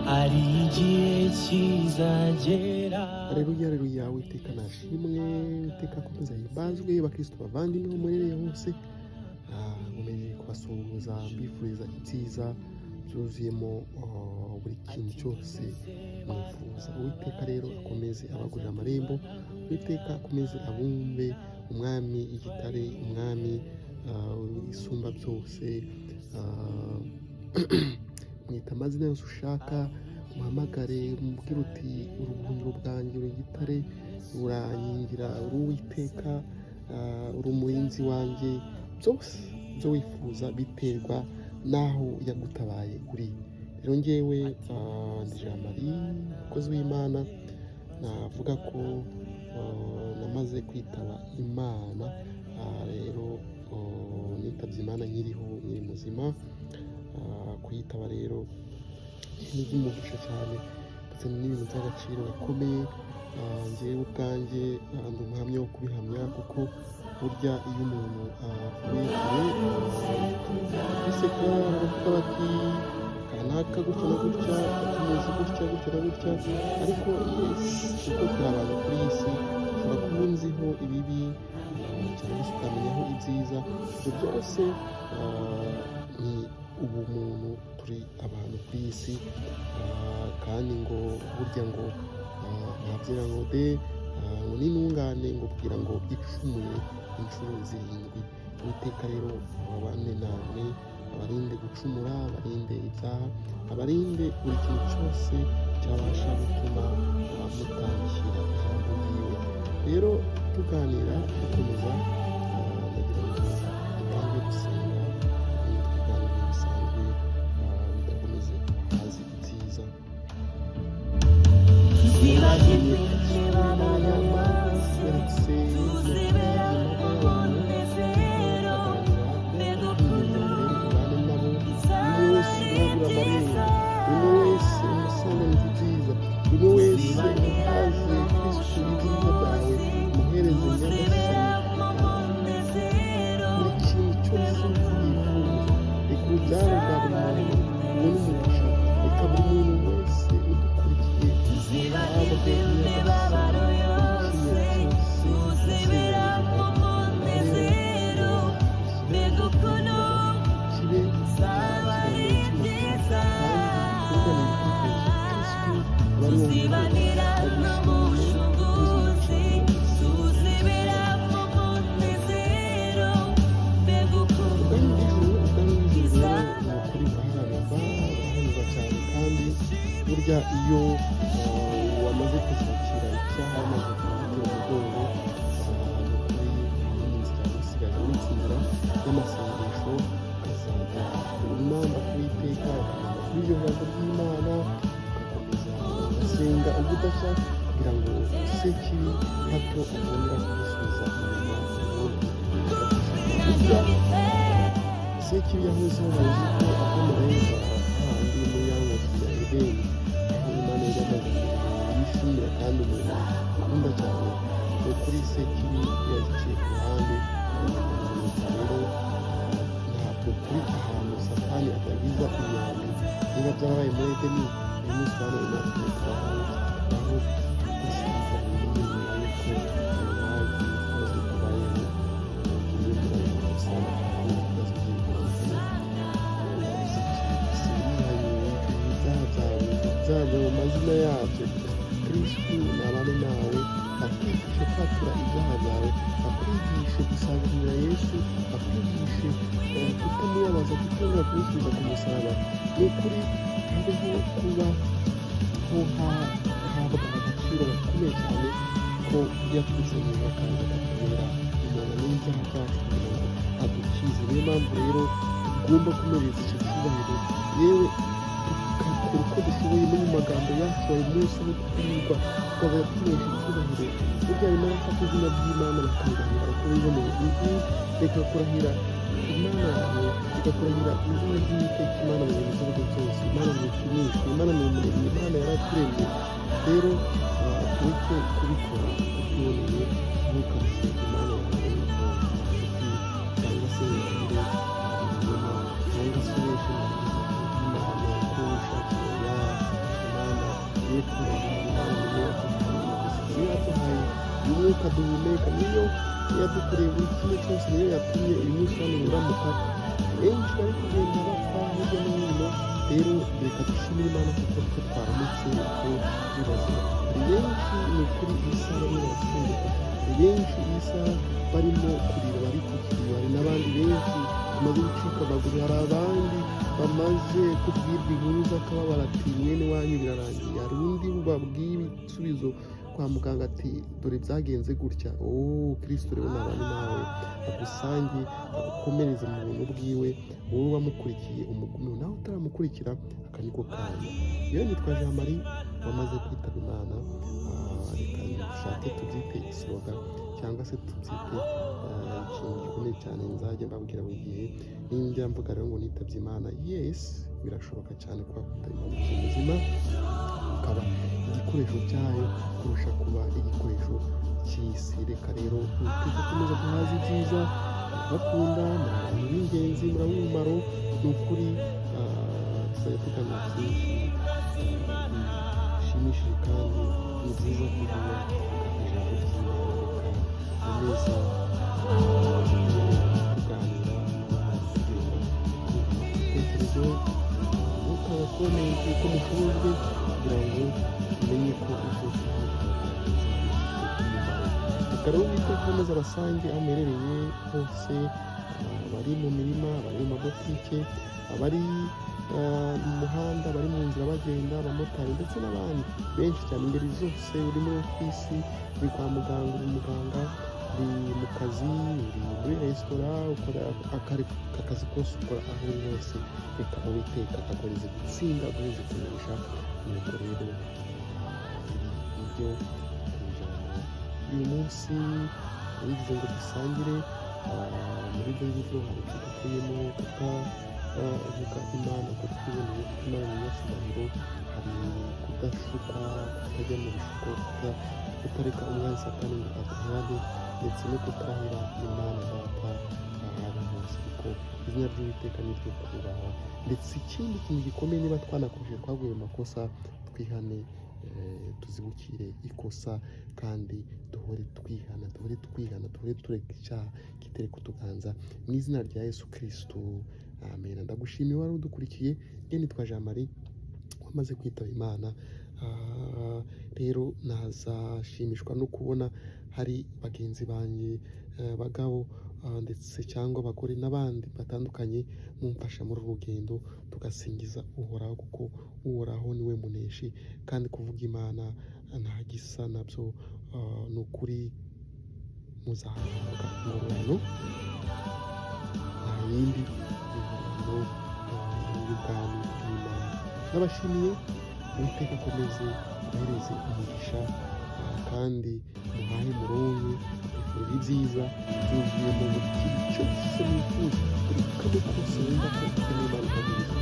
hari igihe kizagera. Haleluya, haleluya. Uwiteka nashimwe, Uwiteka akomeze ahimbazwe. Bakristo bavandimwe aho muherereye hose, nkomeje kubasuhuza mbifuriza ibyiza byuzuyemo buri kintu cyose mwifuza. Uwiteka rero akomeze abagurira amarembo, Uwiteka akomeze abumbe, umwami igitare, umwami isumba byose. Mwita amazina yose ushaka, muhamagare mubwire uti urubumbiro bwanjye uri igitare, urankingira, uri Uwiteka, uri umurinzi wanjye. Byose ibyo wifuza biterwa n'aho yagutabaye uri. Rero njyewe ndi Jean Marie, umukozi w'Imana. Navuga ko namaze kwitaba Imana. Rero nitabye Imana nkiriho, nkiri muzima. Kuyitaba rero ni iby'umugisha cyane, ndetse n'ibintu by'agaciro gakomeye. Njyewe ubwanjye ndi umuhamya wo kubihamya, kuko burya iyo umuntu avuye kure biseka baravuga bati kanaka gutya na gutya, tumuzi gutya gutya na gutya, ariko kuko turi abantu kuri iyi si, ushobora kuba unziho ibibi cyangwa se ukamenyaho ibyiza. ibyo byose ni ubumuntu, turi abantu ku isi. Kandi ngo burya ngo ntabyera ngo de ngo n'intungane ngo bwira ngo icumuye inshuro 7. Uwiteka rero abane namwe, abarinde gucumura, abarinde ibyaha, abarinde buri kintu cyose cyabasha gutuma mutandukira ijambo ryiwe. Rero tuganira dukomeza, ndagira ngo dutange gusenga, ibiganiro bisanzwe bidakomeze kubahaza ibyiza. Burya iyo wamaze kuzakira icyaha, wamaze kugira umugongo, kuri inzira usigaje w'inzira y'amasengesho, ukazajya inama k'Uwiteka, ukagenda kuri iryo jambo ry'Imana, ugakomeza ugasenga ubudashya, kugira ngo Sekibi hato abonera kugusubiza inyuma ubundi. Sekibi yahozeho muzi ko akomoreza hahandi muri ya ngobyi ya Edeni, aho Imana yari yamaze yishimira kandi umuntu akunda cyane. Ni ukuri Sekibi yaciye ku ruhande. Rero ntabwo turi ahantu Satani atagiza imyambi. Niba byarabaye muri Edeni, uyu munsi hano Imana tukabaho aho gusiga imirimo y'uko abaye ibibazo tubayeho, tugendera mu gusana kandi ibibazo by'ibikoresho byabyo mu mazina yabyo. Kristo nabane nawe, akwigishe kwatura ibyaha byawe, akwigishe gusangirira Yesu, akwigishe kutamubabaza, kutongera kumusubiza ku musaraba. Ni ukuri habeho kuba ho hahabwa agaciro gakomeye cyane, ko yatuzaniye kandi akatubera umuntu n'ibyaha byacu kugira ngo adukize. Niyo mpamvu rero tugomba kumereza icyo cyubahiro, yewe tukakora uko dushoboye no mu magambo yacu ayo munsi no kubwirwa, tukaba tunesha icyubahiro. Burya harimo abafata izina ry'Imana bakarihira uko biboneye. Reka kurahira Imana yawe, igakurahira izina ry'Uwiteka Imana mu bintu ibyo byose. Imana ni ikinisha, Imana ni umuremyi, Imana yaraturemye. Rero tureke kubikora utuboneye, ntukarushe Imana yawe cyangwa se wigire ibinyoma, cyangwa se weshe Imana ko wishakira mwuka duhumeka, niyo yadukoreye buri kimwe cyose, niyo yatumye uyu munsi hano uramuka. Benshi bari kugenda bapfa hirya no hino, rero reka dushimire Imana kuko twe twaramutse uko bibaza. Hari benshi ni ukuri iyi saha barimo barasenga, hari benshi iyi saha barimo kurira bari kukiriba, hari n'abandi benshi bamaze gucika amaguru, hari abandi bamaze kubwirwa inkuru z'akababaro ati mwene wanyu birarangiye, hari undi babwiye ibisubizo kwa muganga ati dore byagenze gutya. Kristo rero nabane nawe, agusange agukomereze mu buntu bwiwe, wowe wamukurikiye umugume, nawe utaramukurikira aka niko kanya. Iyo nitwa Jean Marie wamaze kwitaba Imana. Reka dushake tubyite isoga cyangwa se tubyite ikintu gikomeye cyane nzajya mbabwira buri gihe ninjya mvuga rero ngo nitabye Imana. Yes, birashoboka cyane kuba kwitaba Imana mu buzima ukaba igikoresho cyayo kurusha kuba igikoresho cy'isi. Reka rero tugakomeza guhaza ibyiza, bakunda muri abantu b'ingenzi, muri ab'umumaro. Ni ukuri tuzajya tuganira byinshi bishimishije kandi ni byiza kugira ijambo ry'Imana. Reka neza tuganira ibitekerezo mukabakuboneye uko mushobojwe kugira ngo umenye ko ibyo reka rero witeka komeza abasange aho muherereye hose, abari mu mirima, abari mu mabotike, abari mu muhanda, bari mu nzira bagenda, abamotari ndetse n'abandi benshi cyane, ingeri zose. Uri muri ofisi, uri kwa muganga, uri umuganga, uri mu kazi, uri muri resitora, ukora akazi kose ukora aho uri hose, reka uwiteka aguhereze gutsinda, aguhereze kunesha. Nuko rero ibyo uyu munsi bivuze ngo dusangire. Muri ibyo ngibyo hari icyo dukuyemo, kuvuga Imana ko twiboneye ko Imana ni nyir'icyubahiro, hari kudashuka, kutajya mu bishuko, kutareka umwanzi Satani ngo aduhane, ndetse no kutarahira Imana Data ahantu hose, kuko izina ry'Uwiteka ni ryo kubahwa. Ndetse ikindi kintu gikomeye, niba twanakoresheje twaguye mu makosa, twihane, tuzibukire ikosa kandi duhore twihana, duhore tureka icyaha kitari kutuganza mu izina rya Yesu Kristo, amen. Ndagushimiye wari udukurikiye. Njye nitwa Jean Marie wamaze kwitaba Imana. Rero nazashimishwa no kubona hari bagenzi banjye, bagabo ndetse cyangwa abagore n'abandi batandukanye, mumfasha muri uru rugendo tugasingiza Uhoraho, kuko Uhoraho niwe muneshi, kandi kuvuga Imana nta gisa nabyo. Ni ukuri muzahabwa ingororano, nta yindi ingororano y'ubwami bw'Imana. N'abashimiye, Uwiteka akomeze abahereze umugisha, kandi muhahe muronke ifuriro ibyiza byuzuye mu buri kintu cyose mwifuza, buri kamwe kose wumva ko Imana ikaguha.